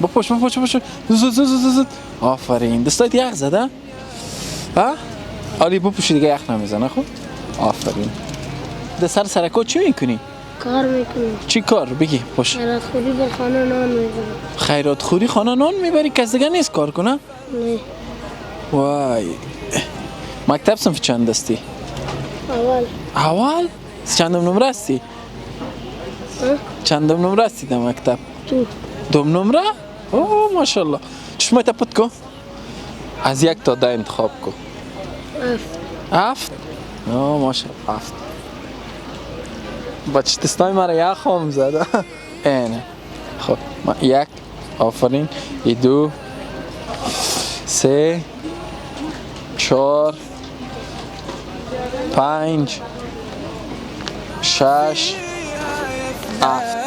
بپوش زود زود آفرین. دستات یخ زده؟ ها؟ آلی بپوش دیگه یخ نمیزنه. خب آفرین. ده سرکو چی میکنی؟ کار میکنی. چی کار؟ بگی پوش. خیرات خوری به خانه نان میبری. خیرات خوری خانه نان میبری؟ کس دیگه نیست کار کنه؟ نه. وای. مکتب صنف چند هستی؟ اول؟ چندم نمره هستی؟ چندم نمره هستی در مکتب؟ دوم نمره؟ اوه ماشاءالله. چشمایت پت کو؟ از 1 تا 10 انتخاب کو. 7. اوه ماشاءالله 7. بچه تستای مرا یخ هم زده. اینه. خب 1 آفرین. 2 3 4 5 6 7